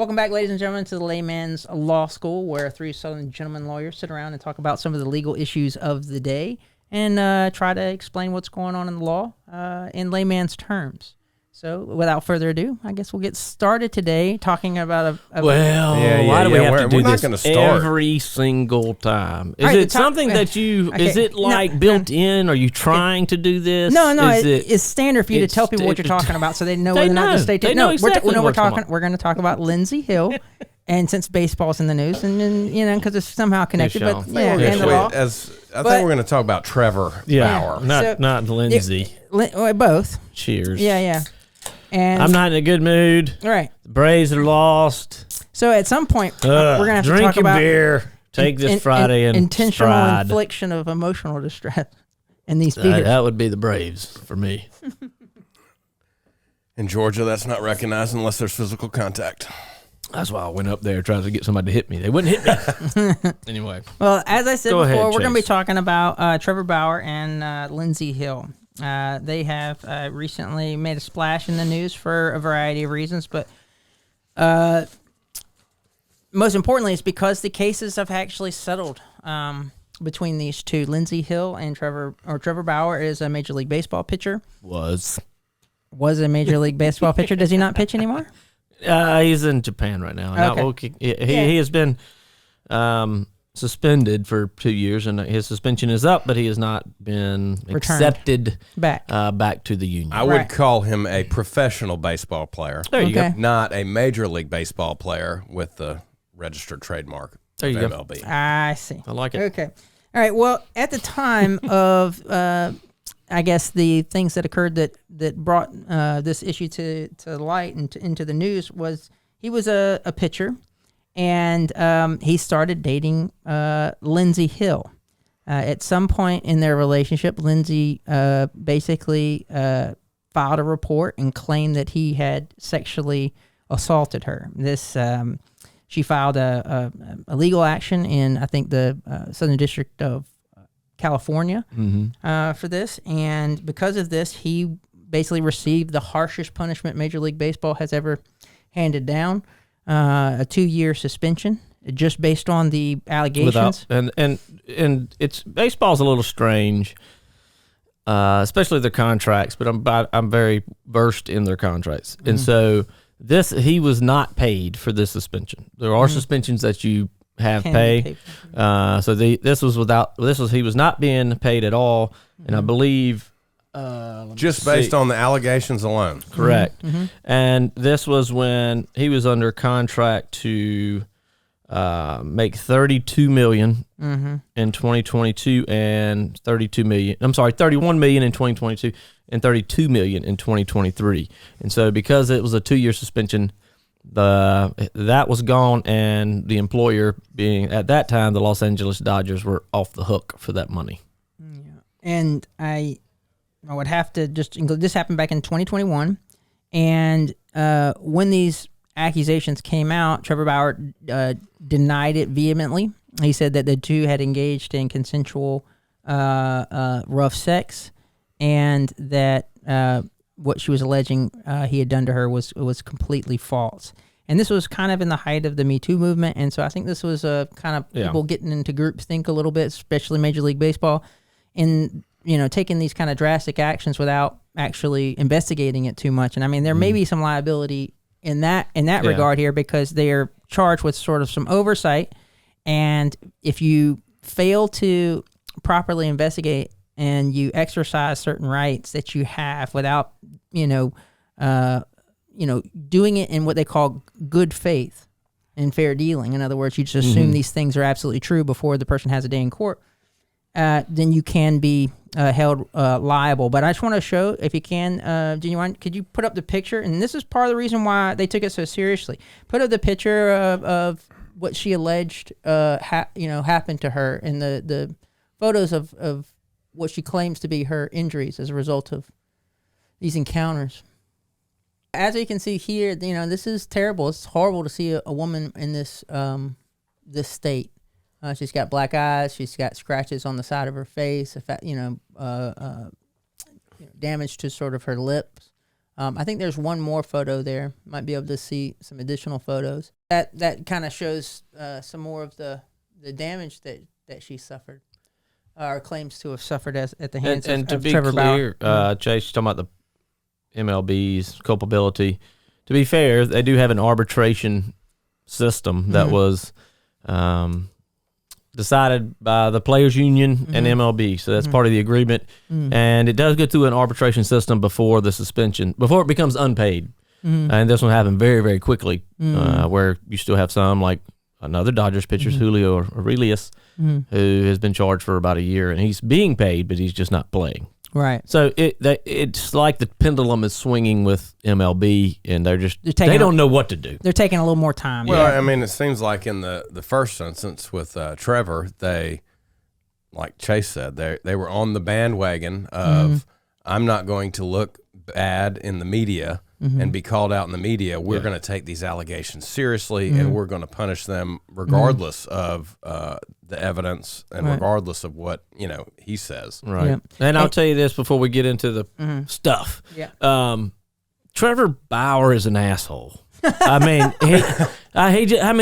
Welcome back, ladies and gentlemen, to the Layman's Law School, where three Southern gentlemen lawyers sit around and talk about some of the legal issues of the day and try to explain what's going on in the law in layman's terms. So, without further ado, I guess we'll get started today talking about why do we have to do this every single time? Is it something that you, is it like built in? Are you trying to do this? No, it's standard for you to tell people what you're talking about so they know whether or not to stay tuned. No, we're going to talk about Lindsay Hill. And since baseball's in the news, and then, you know, because it's somehow connected, but yeah, and the law. I think we're going to talk about Trevor Bauer. Not Lindsay. Both. Cheers. Yeah. And I'm not in a good mood. Right. The Braves are lost. So at some point, we're going to have to talk about beer. Take this Friday and intentional infliction of emotional distress in these beaters. That would be the Braves for me. In Georgia, that's not recognized unless there's physical contact. That's why I went up there trying to get somebody to hit me. They wouldn't hit me. Anyway. Well, as I said before, ahead, we're going to be Chace. talking about Trevor Bauer and Lindsay Hill. They have recently made a splash in the news for a variety of reasons, but most importantly, it's because the cases have actually settled between these two. Lindsay Hill and Trevor Bauer is a Major League Baseball pitcher. Was a Major League Baseball pitcher. Does he not pitch anymore? He's in Japan right now. Okay. He has been suspended for 2 years, and his suspension is up, but he has not been accepted back to the union. I would call him a professional baseball player. There you go. Not a Major League Baseball player with the registered trademark there you of go. MLB. I see. I like it. Okay. All right. Well, at the time of, I guess, the things that occurred that brought this issue to the light and into the news was he was a pitcher. And he started dating Lindsay Hill. At some point in their relationship, Lindsay basically filed a report and claimed that he had sexually assaulted her. She filed a legal action in, I think, the Southern District of California for this. And because of this, he basically received the harshest punishment Major League Baseball has ever handed down. A 2-year suspension just based on the allegations. And it's baseball's a little strange, especially their contracts. But I'm very versed in their contracts, and so he was not paid for this suspension. There are suspensions that you have pay. So he was not being paid at all, and I believe. Just based on the allegations alone. Correct. And this was when he was under contract to make $32 million in 2022 and $31 million in 2022 and $32 million in 2023. And so because it was a 2-year suspension, that was gone, and the employer, being at that time the Los Angeles Dodgers, were off the hook for that money. Yeah. And I would have to just include, this happened back in 2021, and when these accusations came out, Trevor Bauer denied it vehemently. He said that the two had engaged in consensual rough sex, and that what she was alleging he had done to her was completely false. And this was kind of in the height of the Me Too movement, and so I think this was a kind of people getting into groupthink a little bit, especially Major League Baseball, in taking these kind of drastic actions without actually investigating it too much. And I mean, there may be some liability in that regard here, because they are charged with sort of some oversight. And if you fail to properly investigate and you exercise certain rights that you have without, doing it in what they call good faith and fair dealing. In other words, you just assume these things are absolutely true before the person has a day in court. Then you can be held liable. But I just want to show, if you can, could you put up the picture? And this is part of the reason why they took it so seriously. Put up the picture of what she alleged happened to her, and the photos of what she claims to be her injuries as a result of these encounters. As you can see here, this is terrible. It's horrible to see a woman in this this state. She's got black eyes. She's got scratches on the side of her face. Damage to sort of her lips. I think there's one more photo there. Might be able to see some additional photos. That kind of shows some more of the damage that she suffered, or claims to have suffered at the hands and of to Trevor be clear, Bauer. Chace, talking about the MLB's culpability. To be fair, they do have an arbitration system that was decided by the Players Union and MLB, so that's part of the agreement. And it does go through an arbitration system before the suspension, before it becomes unpaid. And this one happened very, very quickly, where you still have some, like another Dodgers pitcher, Julio Aurelius, who has been charged for about a year, and he's being paid, but he's just not playing. Right. So it's like the pendulum is swinging with MLB, and they don't know what to do. They're taking a little more time. Well, I mean, it seems like in the first instance with Trevor, they, like Chace said, they were on the bandwagon of I'm not going to look bad in the media and be called out in the media. We're going to take these allegations seriously, and we're going to punish them regardless of the evidence and regardless of what he says. Right. Yeah. And I'll tell you this before we get into the stuff. Yeah. Trevor Bauer is an asshole. I mean,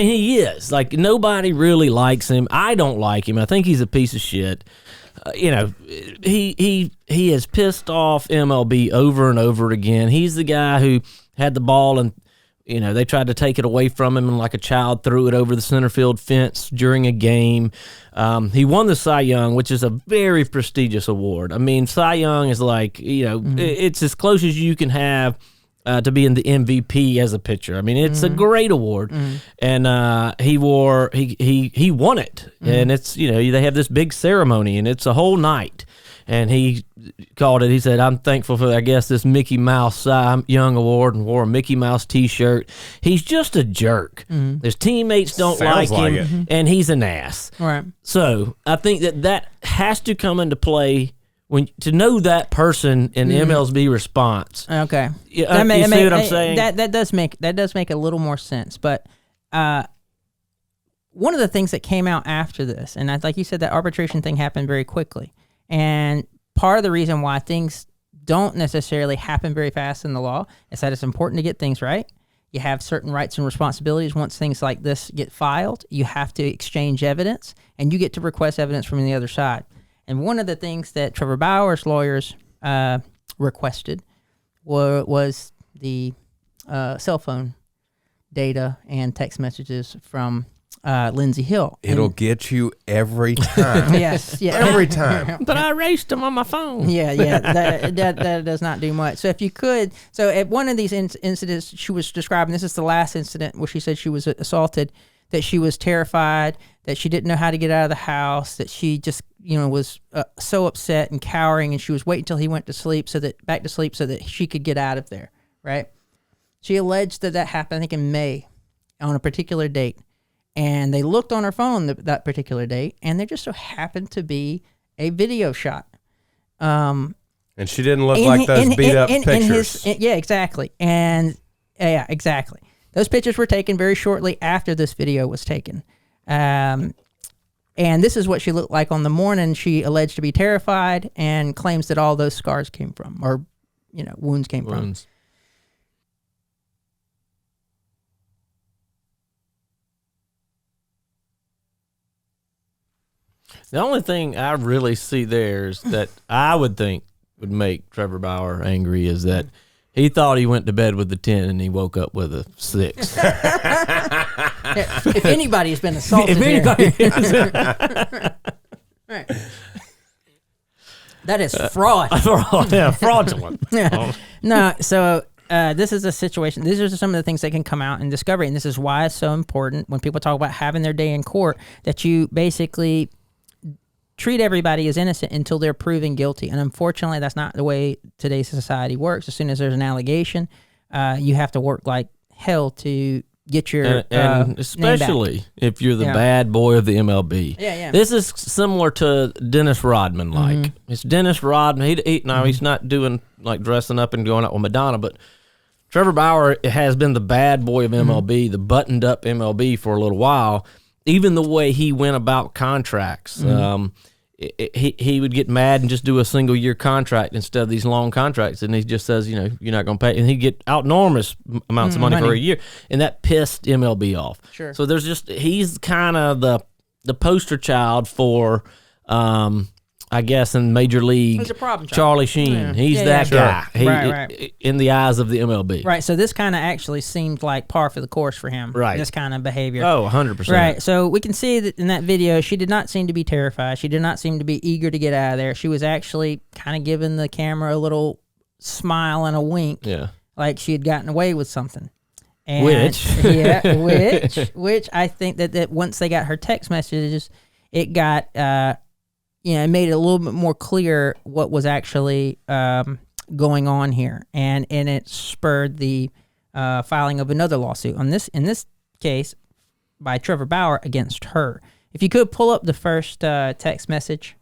he is. Like, nobody really likes him. I don't like him. I think he's a piece of shit. He has pissed off MLB over and over again. He's the guy who had the ball and they tried to take it away from him, and like a child threw it over the center field fence during a game. He won the Cy Young, which is a very prestigious award. I mean, Cy Young is like, it's as close as you can have to being the MVP as a pitcher. I mean, it's a great award, and he won it, and it's they have this big ceremony, and it's a whole night. And he called it, he said, I'm thankful for, I guess, this Mickey Mouse Cy Young Award, and wore a Mickey Mouse T-shirt. He's just a jerk. His teammates don't like him, and he's an ass. Right. So I think that has to come into play to know that person in MLB response. Okay. You see what I'm saying? That does make a little more sense. But one of the things that came out after this, and like you said, that arbitration thing happened very quickly. And part of the reason why things don't necessarily happen very fast in the law is that it's important to get things right. You have certain rights and responsibilities. Once things like this get filed, you have to exchange evidence, and you get to request evidence from the other side. And one of the things that Trevor Bauer's lawyers requested was the cell phone data and text messages from Lindsay Hill. It'll get you every time. Yes, yeah, every time. But I erased them on my phone. Yeah. That does not do much. So if you could, at one of these incidents she was describing, this is the last incident where she said she was assaulted, that she was terrified, that she didn't know how to get out of the house, that she just was so upset and cowering, and she was waiting until he went to sleep so that she could get out of there. Right? She alleged that happened, I think, in May, on a particular date. And they looked on her phone that particular date, and there just so happened to be a video shot. And she didn't look like those beat-up pictures. Yeah, exactly. And, yeah, exactly. Those pictures were taken very shortly after this video was taken. And this is what she looked like on the morning she alleged to be terrified, and claims that all those scars came from, or, wounds came from. The only thing I really see there is that I would think would make Trevor Bauer angry is that he thought he went to bed with a 10 and he woke up with a 6. If anybody's been assaulted Right. That is fraud. Fraudulent. No, so this is a situation. These are some of the things that can come out in discovery, and this is why it's so important when people talk about having their day in court, that you basically treat everybody as innocent until they're proven guilty. And unfortunately, that's not the way today's society works. As soon as there's an allegation, you have to work like hell to get your and especially if you're the bad boy of the MLB. Yeah. This is similar to Dennis Rodman. It's Dennis Rodman. He's not doing like dressing up and going out with Madonna, but Trevor Bauer has been the bad boy of MLB, the buttoned up MLB for a little while. Even the way he went about contracts. he would get mad and just do a single year contract instead of these long contracts, and he just says, you know, you're not going to pay, and he'd get enormous amounts of money for a year, and that pissed MLB off. Sure. So he's kind of the poster child for, I guess, in Major League, He's a problem child. Charlie Sheen. Yeah. He's Yeah, that yeah. guy. Right. In the eyes of the MLB. Right. So this kind of actually seemed like par for the course for him. Right. This kind of behavior. Oh, 100%. Right. So we can see that in that video, she did not seem to be terrified. She did not seem to be eager to get out of there. She was actually kind of giving the camera a little smile and a wink. Yeah. Like she had gotten away with something. And Which I think that once they got her text messages, it got, it made it a little bit more clear what was actually going on here, and it spurred the filing of another lawsuit in this case by Trevor Bauer against her. If you could pull up the first text message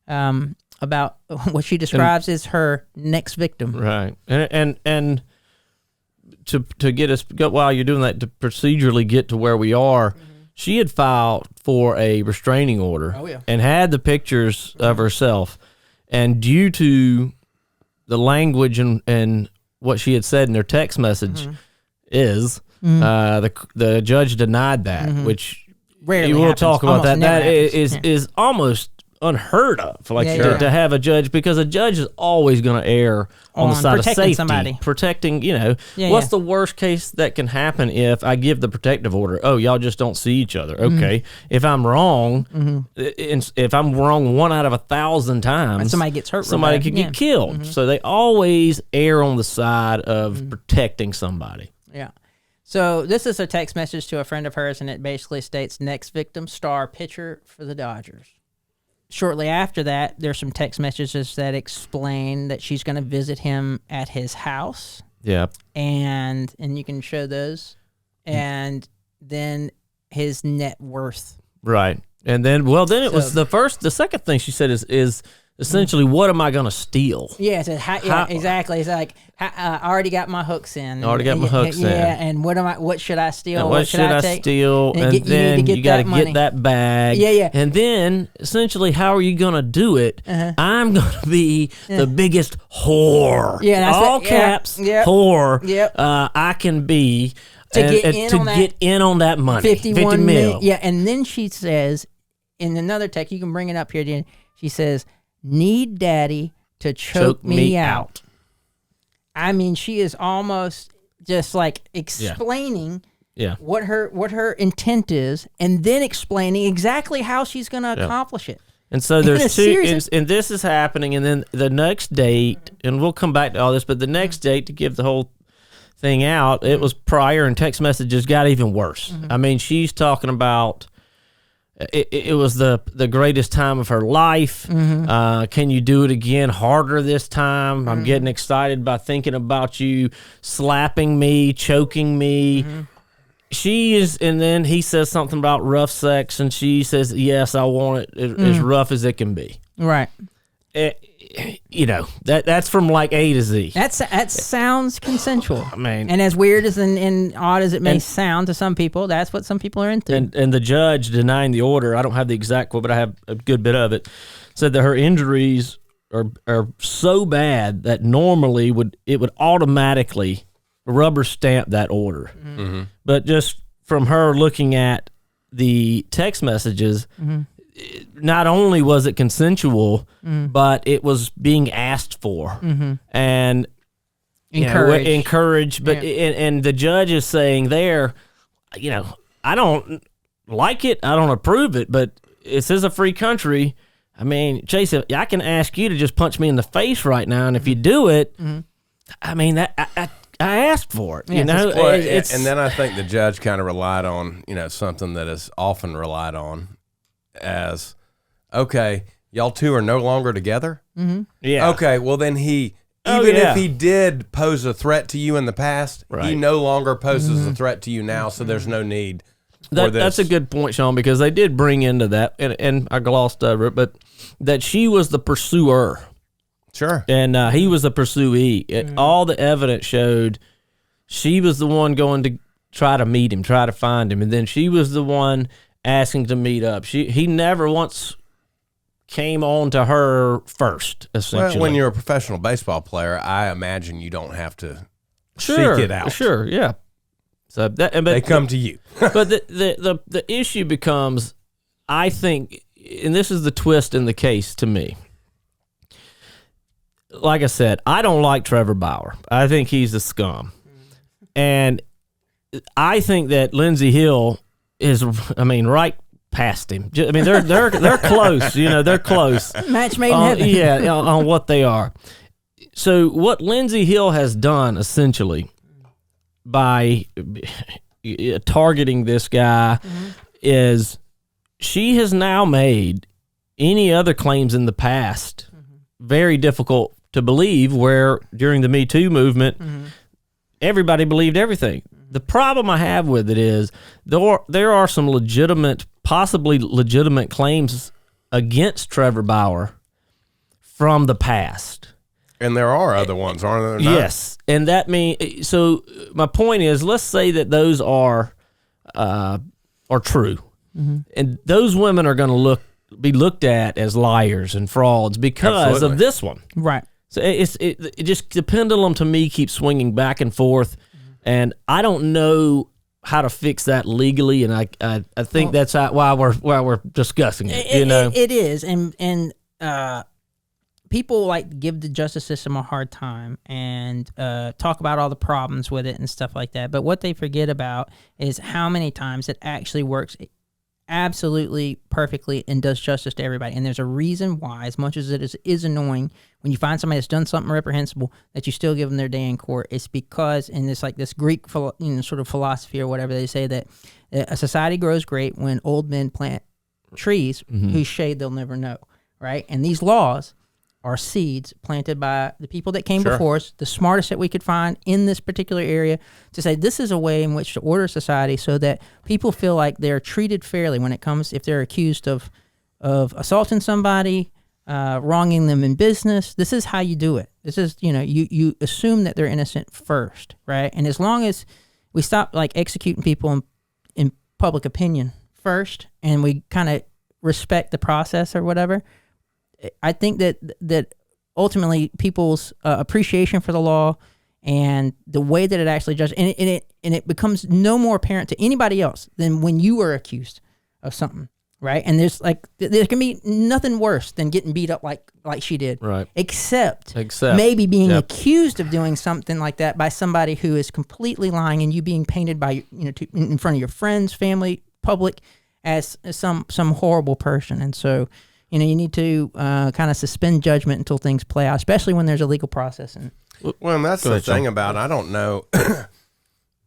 about what she describes as her next victim. Right, and to get us, while you're doing that, to procedurally get to where we are. She had filed for a restraining order and had the pictures of herself. And due to the language and what she had said in her text message the judge denied that, which rarely we'll happens. talk about Almost that. That never is almost unheard of. To have a judge, because a judge is always going to err on the side of safety, somebody. protecting. What's the worst case that can happen if I give the protective order? Oh, y'all just don't see each other. Okay, if I'm wrong, if I'm wrong 1 out of 1,000 times, and somebody gets hurt. somebody could get killed. So they always err on the side of protecting somebody. Yeah. So this is a text message to a friend of hers, and it basically states, "Next victim, star pitcher for the Dodgers." Shortly after that, there's some text messages that explain that she's going to visit him at his house. Yeah. And you can show those. And then his net worth. Right. And then, it was the second thing she said is essentially, what am I going to steal? Yeah, exactly. It's like, I already got my hooks in. Yeah, and what should I steal? What should I steal? And then you got to get that bag. Yeah. And then, essentially, how are you going to do it? I'm going to be the biggest whore. Yeah, that's all caps, whore. Yep. I can be to get in on that money. 51 mil. Yeah, and then she says, in another text, you can bring it up here, Jen. She says, "Need daddy to choke me out." I mean, she is almost just like explaining what her intent is, and then explaining exactly how she's going to accomplish it. And so there's two, and this is happening, and then the next date, and we'll come back to all this, but the next date, to give the whole thing out, it was prior, and text messages got even worse. I mean, she's talking about it was the greatest time of her life. Can you do it again, harder this time? I'm getting excited by thinking about you slapping me, choking me. She is, and then he says something about rough sex, and she says, "Yes, I want it as rough as it can be." Right. That's from like A to Z. That sounds consensual. I mean, and as weird as and odd as it may sound to some people, that's what some people are into. And the judge denying the order, I don't have the exact quote, but I have a good bit of it, said that her injuries are so bad that normally it would automatically rubber stamp that order. But just from her looking at the text messages, not only was it consensual, but it was being asked for and encouraged. But and the judge is saying there, I don't like it, I don't approve it, but this is a free country. I mean, Chace, I can ask you to just punch me in the face right now, and if you do it, I mean, I asked for it. And then I think the judge kind of relied on something that is often relied on as, okay, y'all two are no longer together? Yeah. Okay, well then if he did pose a threat to you in the past, he no longer poses a threat to you now, so there's no need for this. That's a good point, Shawn, because they did bring into that, and I glossed over it, but that she was the pursuer. Sure. And he was the pursuee. And all the evidence showed she was the one going to try to meet him, try to find him, and then she was the one asking to meet up. He never once came on to her first, essentially. Well, when you're a professional baseball player, I imagine you don't have to seek it out. Sure, yeah. So they come to you. But the issue becomes, I think, and this is the twist in the case to me. Like I said, I don't like Trevor Bauer. I think he's a scum. And I think that Lindsay Hill is, right past him. They're close. They're close. Match made in heaven. Yeah, on what they are. So what Lindsay Hill has done, essentially, by targeting this guy is she has now made any other claims in the past very difficult to believe, where during the Me Too movement, everybody believed everything. The problem I have with it is there are some possibly legitimate claims against Trevor Bauer from the past. And there are other ones, aren't there? Yes, and that means, so my point is, let's say that those are true, and those women are going to be looked at as liars and frauds because of this one, right? So it just, the pendulum to me keeps swinging back and forth, and I don't know how to fix that legally, and I think that's why we're discussing it. It is, and people like to give the justice system a hard time and talk about all the problems with it and stuff like that. But what they forget about is how many times it actually works absolutely perfectly and does justice to everybody. And there's a reason why, as much as it is annoying when you find somebody that's done something reprehensible, that you still give them their day in court. It's because, and it's like this Greek sort of philosophy or whatever, they say that a society grows great when old men plant trees whose shade they'll never know, right? And these laws are seeds planted by the people that came before us, the smartest that we could find in this particular area, to say this is a way in which to order society so that people feel like they're treated fairly when it comes, if they're accused of assaulting somebody, wronging them in business. This is how you do it. This is, you assume that they're innocent first, right? And as long as we stop like executing people in public opinion first, and we kind of respect the process or whatever, I think that ultimately people's appreciation for the law and the way that it actually judges, and it becomes no more apparent to anybody else than when you are accused of something, right? And there can be nothing worse than getting beat up like she did, right? Except maybe being accused of doing something like that by somebody who is completely lying, and you being painted by in front of your friends, family, public as some horrible person, and so. You need to kind of suspend judgment until things play out, especially when there's a legal process. And that's the thing about, I don't know,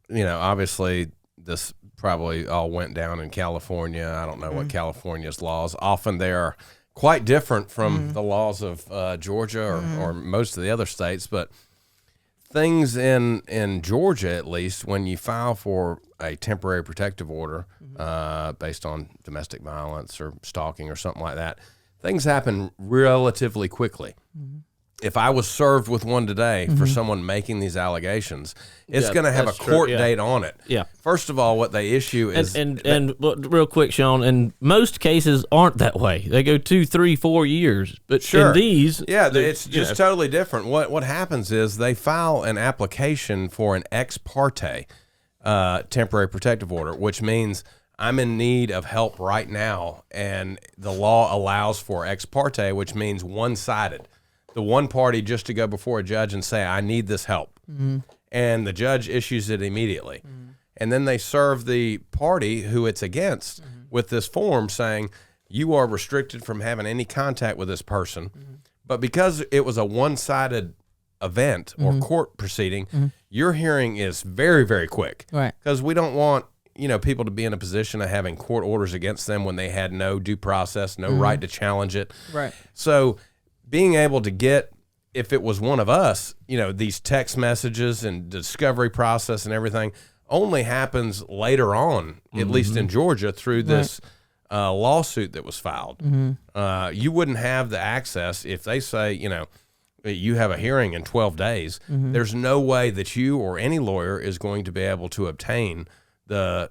obviously this probably all went down in California. I don't know what California's laws. Often they are quite different from the laws of Georgia or most of the other states. But things in Georgia, at least, when you file for a temporary protective order based on domestic violence or stalking or something like that, things happen relatively quickly. If I was served with one today for someone making these allegations, it's going to have a court date on it. Yeah. First of all, what they issue is... And real quick, Shawn, and most cases aren't that way. They go 2, 3, 4 years. But in these... Yeah, it's just totally different. What happens is they file an application for an ex parte temporary protective order, which means I'm in need of help right now, and the law allows for ex parte, which means one-sided. The one party just to go before a judge and say, I need this help. And the judge issues it immediately. And then they serve the party who it's against with this form saying, you are restricted from having any contact with this person. But because it was a one-sided event or court proceeding, your hearing is very, very quick. Right. Because we don't want people to be in a position of having court orders against them when they had no due process, no right to challenge it. Right. So being able to get, if it was one of us, these text messages and discovery process and everything only happens later on, at least in Georgia, through this lawsuit that was filed. You wouldn't have the access if they say, you have a hearing in 12 days. There's no way that you or any lawyer is going to be able to obtain the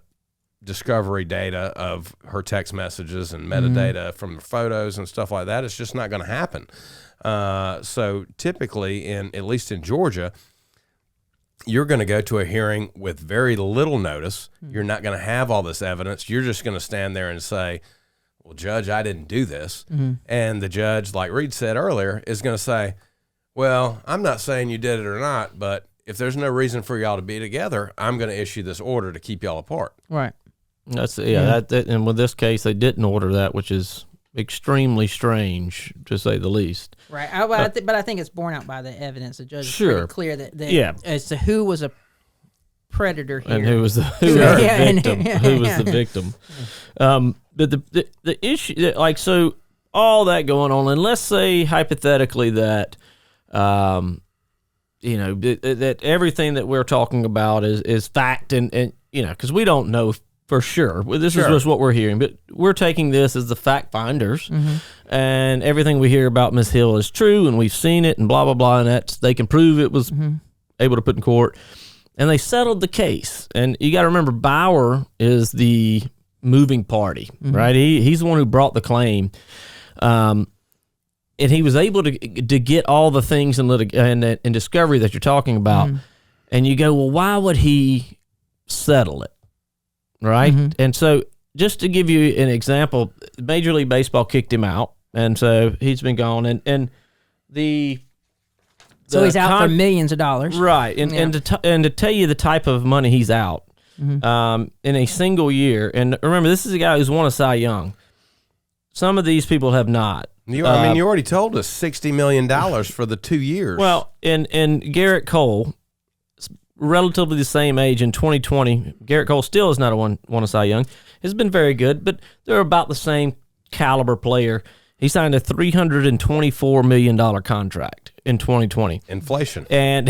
discovery data of her text messages and metadata from the photos and stuff like that. It's just not going to happen. So typically, at least in Georgia, you're going to go to a hearing with very little notice. You're not going to have all this evidence. You're just going to stand there and say, well, Judge, I didn't do this. And the judge, like Reid said earlier, is going to say, well, I'm not saying you did it or not, but if there's no reason for y'all to be together, I'm going to issue this order to keep y'all apart. Right. That's and with this case, they didn't order that, which is extremely strange, to say the least. Right. But I think it's borne out by the evidence. The judge is pretty clear that as to who was a predator here. And who was the victim. Who was the victim. But the issue, like, so all that going on, and let's say hypothetically that, that everything that we're talking about is fact, and because we don't know for sure. This is just what we're hearing, but we're taking this as the fact finders, and everything we hear about Miss Hill is true, and we've seen it, and blah blah blah, and they can prove it was able to put in court, and they settled the case. And you got to remember, Bauer is the moving party, right? He's the one who brought the claim, and he was able to get all the things in discovery that you're talking about, and you go, well, why would he settle it? Right. And so just to give you an example, Major League Baseball kicked him out. And so he's been gone. And so he's out for millions of dollars. Right. And to tell you the type of money he's out in a single year. And remember, this is a guy who's won a Cy Young. Some of these people have not. You already told us $60 million for the 2 years. Well, and Garrett Cole, relatively the same age in 2020. Garrett Cole still is not won a Cy Young. Has been very good, but they're about the same caliber player. He signed a $324 million contract in 2020. Inflation. And,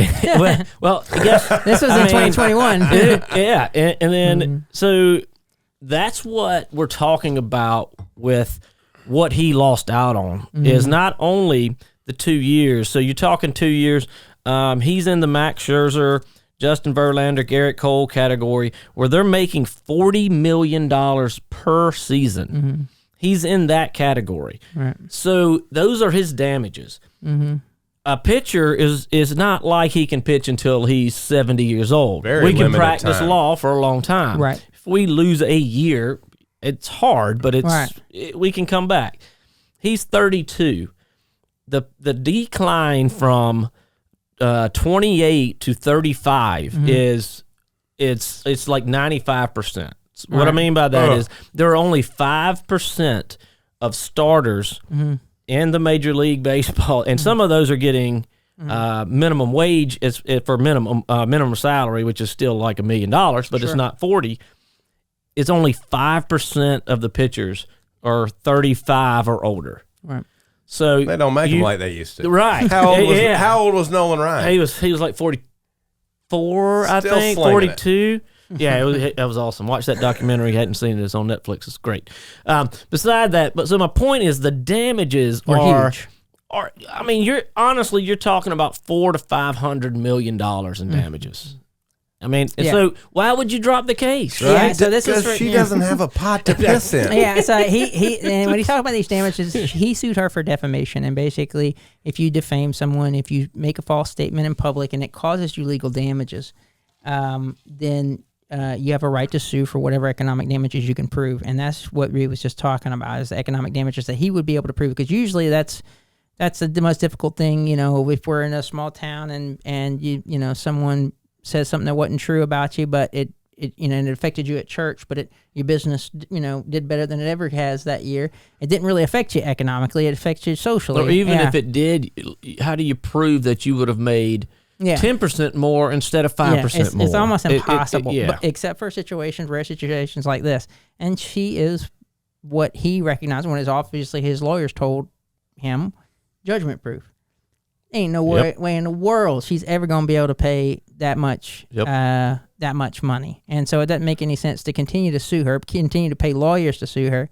well, I guess. This was in 2021. Yeah. And then, so that's what we're talking about with what he lost out on, is not only the 2 years. So you're talking 2 years. He's in the Max Scherzer, Justin Verlander, Garrett Cole category, where they're making $40 million per season. He's in that category. Right. So those are his damages. A pitcher is not like he can pitch until he's 70 years old. We can practice law for a long time. Right. If we lose a year, it's hard, but we can come back. He's 32. The decline from 28 to 35 is it's like 95%. What I mean by that is there are only 5% of starters in the Major League Baseball, and some of those are getting minimum wage for minimum salary, which is still like $1 million, but it's not 40. It's only 5% of the pitchers are 35 or older. Right. So they don't make them like they used to. Right. How old was Nolan Ryan? He was like 44, I think, 42. Yeah, that was awesome. Watch that documentary. Hadn't seen it. It's on Netflix. It's great. Beside that, so my point is the damages are huge. I mean, you're talking about $400 to $500 million in damages. I mean, and so why would you drop the case? Right? Yeah, so this is she doesn't have a pot to piss in. Yeah, so he and when he talked about these damages, he sued her for defamation, and basically, if you defame someone, if you make a false statement in public, and it causes you legal damages, then you have a right to sue for whatever economic damages you can prove, and that's what Reid was just talking about, is the economic damages that he would be able to prove, because usually that's the most difficult thing. If we're in a small town and someone says something that wasn't true about you, but it affected you at church, but your business did better than it ever has that year. It didn't really affect you economically; it affects you socially. Or even if it did, how do you prove that you would have made 10% more instead of 5% more? It's almost impossible, but except for rare situations like this. And she is what he recognized when obviously his lawyers told him, judgment proof. Ain't no way in the world she's ever going to be able to pay that much money. And so it doesn't make any sense to continue to sue her, continue to pay lawyers to sue her.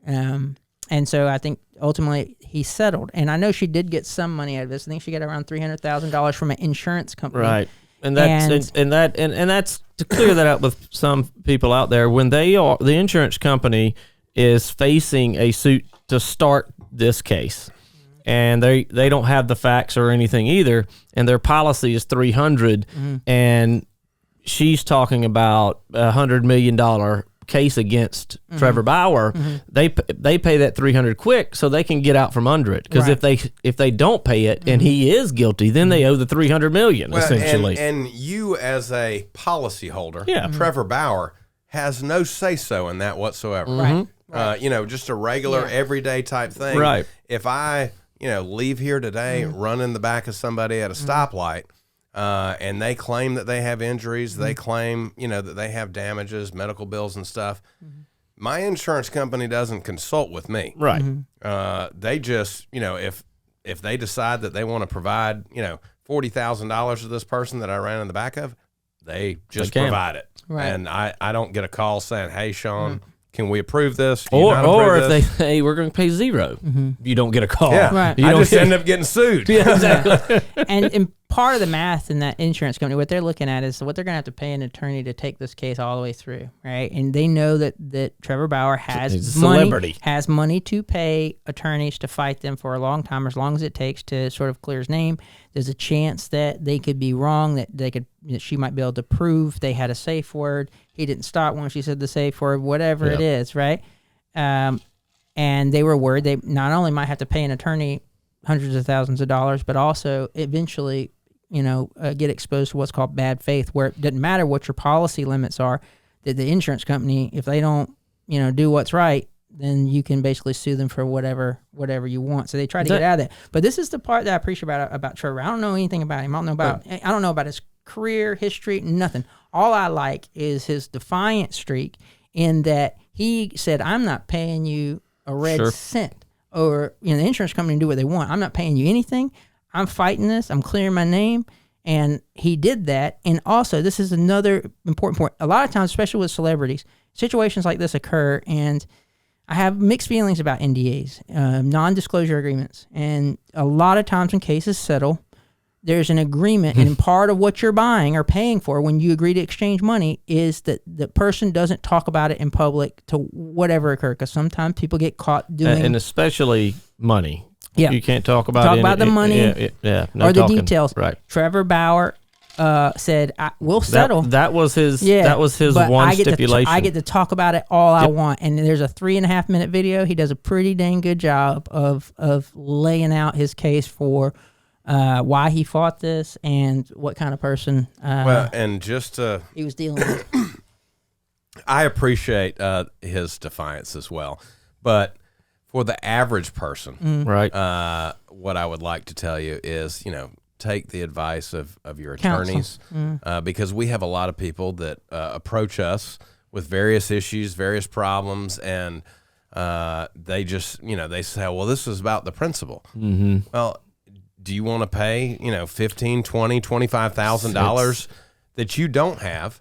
And so I think ultimately he settled. And I know she did get some money out of this. I think she got around $300,000 from an insurance company. Right. And that's and that's to clear that up with some people out there. When the insurance company is facing a suit to start this case, and they don't have the facts or anything either, and their policy is $300, and she's talking about $100 million case against Trevor Bauer, they pay that $300 quick so they can get out from under it. Because if they don't pay it and he is guilty, then they owe the $300 million essentially. And you as a policyholder, Trevor Bauer has no say so in that whatsoever. Right. Just a regular everyday type thing. Right. If I leave here today, run in the back of somebody at a stoplight. And they claim that they have injuries. They claim, that they have damages, medical bills and stuff. My insurance company doesn't consult with me. Right. They just, if they decide that they want to provide, $40,000 to this person that I ran in the back of, they just provide it. Right. And I don't get a call saying, "Hey, Shawn, can we approve this?" Or if they say we're going to pay zero, you don't get a call. Yeah. Right. I just end up getting sued. Yeah, exactly. and part of the math in that insurance company, what they're looking at is what they're going to have to pay an attorney to take this case all the way through, right? And they know that Trevor Bauer has money to pay attorneys to fight them for a long time, as long as it takes to sort of clear his name. There's a chance that they could be wrong, that she might be able to prove they had a safe word. He didn't stop when she said the safe word, whatever it is, right? And they were worried they not only might have to pay an attorney hundreds of thousands of dollars, but also eventually, get exposed to what's called bad faith, where it doesn't matter what your policy limits are, that the insurance company, if they don't, do what's right, then you can basically sue them for whatever you want. So they try to get out of that. But this is the part that I appreciate about Trevor. I don't know anything about him. I don't know about his career, history, nothing. All I like is his defiant streak in that he said, "I'm not paying you a red cent," or the insurance company can do what they want. "I'm not paying you anything. I'm fighting this. I'm clearing my name." And he did that. And also, this is another important point. A lot of times, especially with celebrities, situations like this occur, and I have mixed feelings about NDAs, non-disclosure agreements. And a lot of times when cases settle, there's an agreement, and part of what you're buying or paying for when you agree to exchange money is that the person doesn't talk about it in public to whatever occurred, because sometimes people get caught doing... And especially money. Yeah. You can't talk about the money no or the talking. details. Right. Trevor Bauer said, "We'll settle." That was his one stipulation. I get to talk about it all I want. And there's a 3.5 minute video. He does a pretty dang good job of laying out his case for why he fought this and what kind of person and just he was dealing with. I appreciate his defiance as well, but for the average person, right? What I would like to tell you is, take the advice of your attorneys, because we have a lot of people that approach us with various issues, various problems, and they just, they say, "Well, this is about the principal." Well, do you want to pay, $15,000, $20,000, $25,000 that you don't have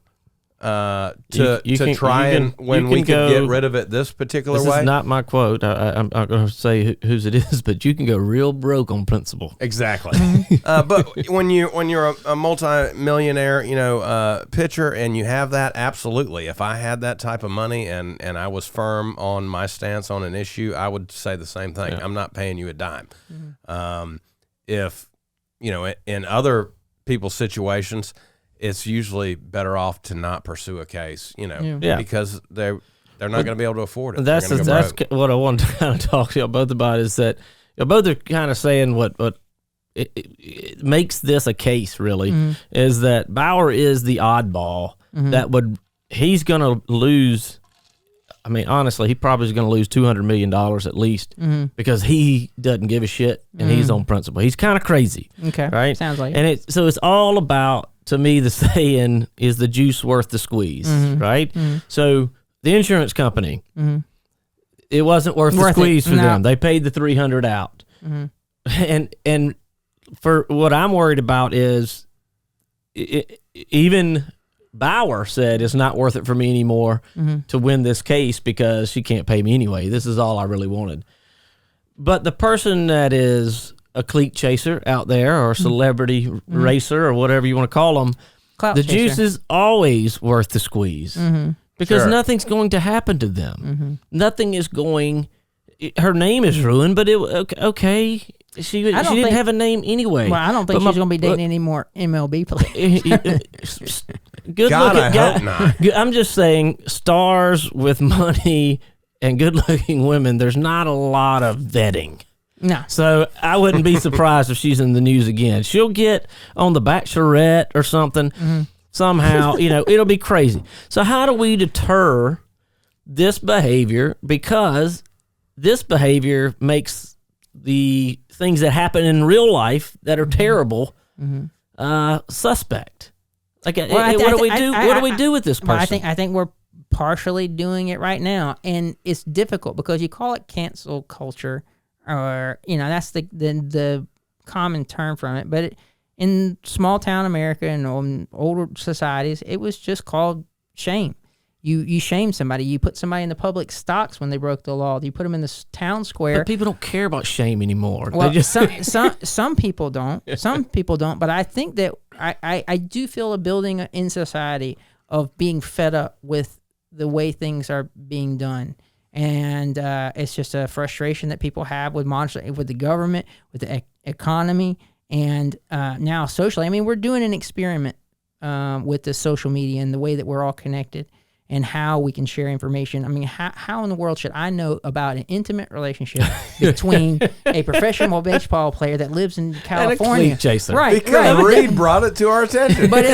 to try and when we can get rid of it this particular way? This is not my quote. I'm not going to say whose it is, but you can go real broke on principle. Exactly. But when you're a multi-millionaire, pitcher, and you have that, absolutely. If I had that type of money and I was firm on my stance on an issue, I would say the same thing. I'm not paying you a dime. If in other people's situations, it's usually better off to not pursue a case, because they're not going to be able to afford it. That's what I want to kind of talk to you both about, is that both are kind of saying what it makes this a case really, is that Bauer is the oddball he's going to lose. I mean, honestly, he probably is going to lose $200 million at least, because he doesn't give a shit and he's on principle. He's kind of crazy. Okay. Right? Sounds like it. And so it's all about, to me, the saying is the juice worth the squeeze, right? So the insurance company, it wasn't worth the squeeze for them. They paid the $300 out. And for what I'm worried about is even Bauer said it's not worth it for me anymore to win this case because she can't pay me anyway. This is all I really wanted. But the person that is a cleat chaser out there or a celebrity racer or whatever you want to call them, Clout the chaser. juice is always worth the squeeze because Sure. nothing's going to happen to them. Nothing is going. Her name is ruined, but okay. She didn't think- have a name anyway. Well, I don't think But she's going to be dating any more MLB players. Good God, looking I hope not. I'm just saying, stars with money and good-looking women. There's not a lot of vetting. No. So I wouldn't be surprised if she's in the news again. She'll get on the Bachelorette or something somehow. It'll be crazy. So how do we deter this behavior? Because this behavior makes the things that happen in real life that are terrible suspect. Like, what do we do? What do we do with this person? Well, I think we're partially doing it right now, and it's difficult because you call it cancel culture, or that's the common term from it. But in small town America and older societies, it was just called shame. You shame somebody. You put somebody in the public stocks when they broke the law. You put them in the town square. But people don't care about shame anymore. Well, They just some people don't. Some people don't. But I think that I do feel a building in society of being fed up with the way things are being done. And it's just a frustration that people have with the government, with the economy, and now socially. I mean, we're doing an experiment with the social media and the way that we're all connected and how we can share information. I mean, how in the world should I know about an intimate relationship between a professional baseball player that lives in California? cleat chaser. Right, Because right. Reid brought it to our attention. But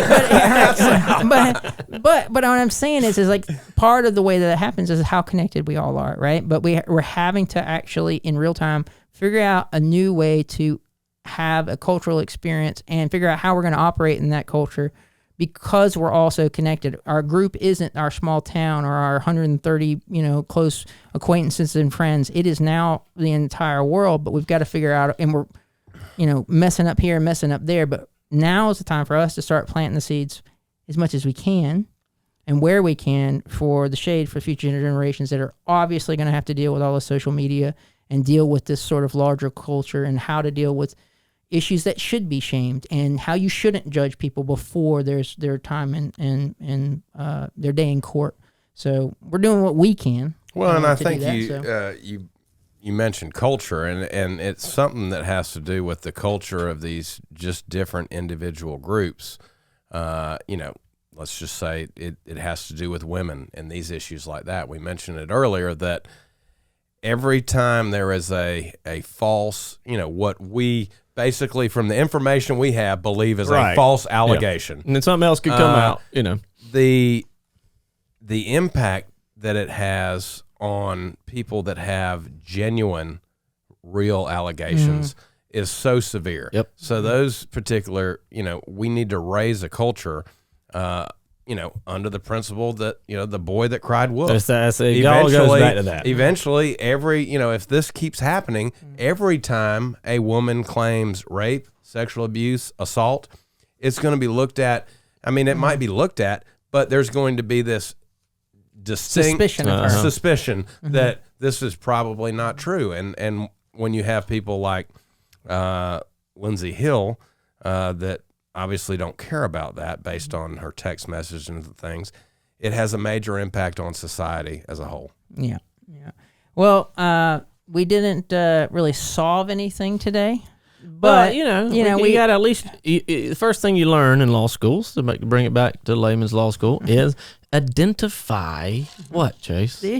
what I'm saying is like part of the way that it happens is how connected we all are, right? But we're having to actually in real time figure out a new way to have a cultural experience and figure out how we're going to operate in that culture because we're all so connected. Our group isn't our small town or our 130 close acquaintances and friends. It is now the entire world. But we've got to figure out, and we're messing up here, messing up there. But now is the time for us to start planting the seeds as much as we can and where we can for the shade for future generations that are obviously going to have to deal with all the social media and deal with this sort of larger culture and how to deal with issues that should be shamed and how you shouldn't judge people before their time and their day in court. So we're doing what we can. Well, and I to think do that, you mentioned culture, and it's something that has to do with the culture of these just different individual groups. Let's just say it has to do with women and these issues like that. We mentioned it earlier that every time there is a false, what we basically from the information we have believe is a false allegation. And then something else could come out, The impact that it has on people that have genuine, real allegations is so severe. Yep. So those particular, we need to raise a culture, under the principle that, the boy that cried wolf. It all goes back to that. Eventually, if this keeps happening, every time a woman claims rape, sexual abuse, assault, it's going to be looked at. I mean, it might be looked at, but there's going to be this distinct suspicion that this is probably not true. And when you have people like Lindsay Hill that obviously don't care about that based on her text message and things, it has a major impact on society as a whole. Yeah. Well, we didn't really solve anything today, but we got at least the first thing you learn in law schools to bring it back to Layman's Law School is identify what, Chace? The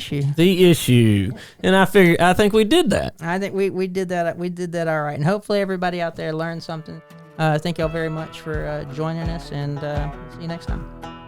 issue. And I think we did that. I think we did that. We did that all right, and hopefully everybody out there learned something. Thank y'all very much for joining us, and see you next time.